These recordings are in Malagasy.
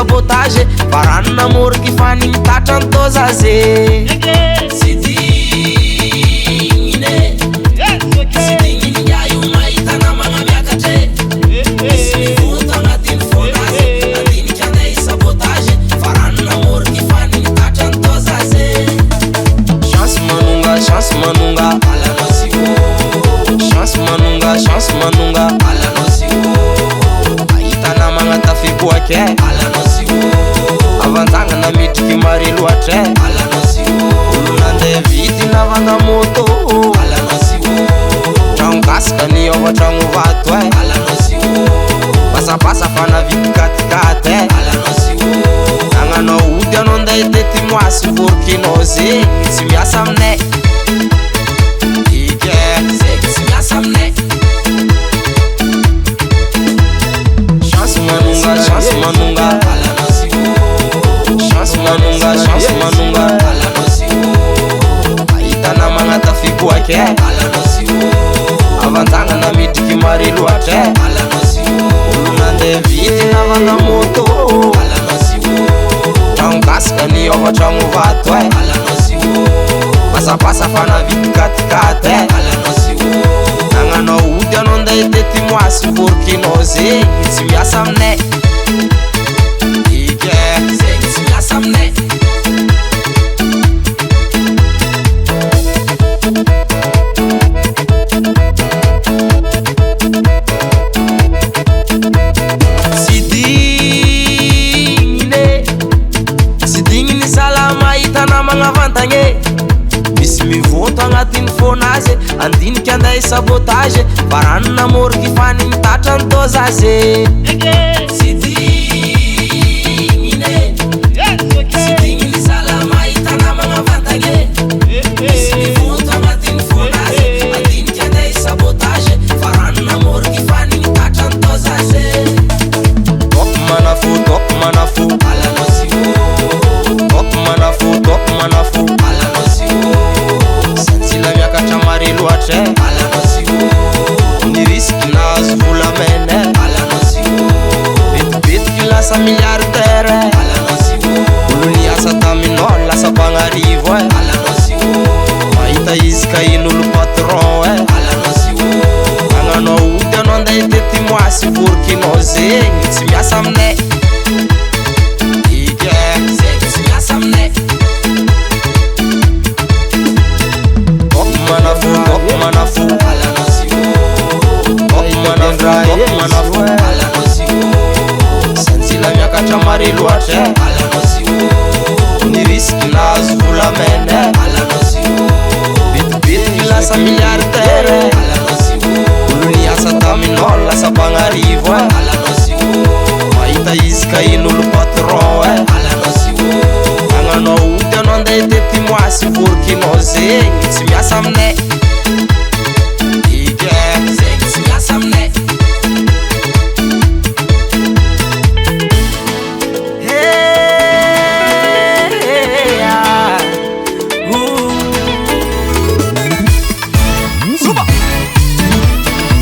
sabotage varano namoro que faningy tatrany tozaze sy dignine sy digniny iaio mahita namagna miakatre misy mivoto agnatin'ny fonazy andinika andeha sabotage varano namoro que faningy tatrany tozaze chance manonga alanao zio chance manonga alanao zio ahita namagna tafiboake alanao zio avantagna mitriky mare loatre alanao zio olo nandeha vity navanga moto alanao zio tragno gasaka niova tragno vato alanao zio pasapasa fa navity katikate alanao zio nagnanao ody anao andeha tety moasy vorkinao zegny tsy miasa aminay ike zegny tsy miasa aminay chance manonga alanao zio chance manonga alanao zio ahita namagna tafiboake alanao zio avantagna mitriky mare loatre alanao zio olo nandeha vity navanga moto alanao zio tragno gasaka niova tragno vato alanao zio pasapasa fa navity katikate alanao zio nagnanao ody anao andeha tety moasy vorkinao zegny tsy miasa aminay ike zegny tsy miasa aminay sy digniny salama hita namagna vantagne misy mivoto agnatin'ny fonazy andiniky andeha sabotage varano namoro que faningy tatrany tozaze sy digniny salama hita namagna vantagne misy mivoto agnatin'ny fonazy andiniky andeha sabotage varano namoro que faningy tatrany tozaze top manafo alanao zio top manafo alanao zio santsila miakatra mare loatre alanao zio ny risky nahazo volamene alanao zio betibetiky lasa milliardaire alanao zio olo niasa taminao lasa bagnarivo alanao zio mahita izy ka in'olo patron alanao zio nagnanao ody anao andeha tety moasy vorkinao zegny tsy miasa aminay ike zegny tsy miasa aminay top manafo alanao zio top manafo alanao zio santsila miakatra mare loatre alanao zio ny risky nahazo volamene alanao zio betibetiky lasa milliardaire alanao zio olo niasa taminao lasa bagnarivo alanao zio mahita izy ka in'olo patron alanao zio nagnanao ody anao andeha tety moasy vorkinao zegny tsy miasa aminay ike zegny tsy miasa aminay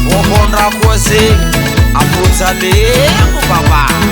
vombondrakoa zegny apojaleko baba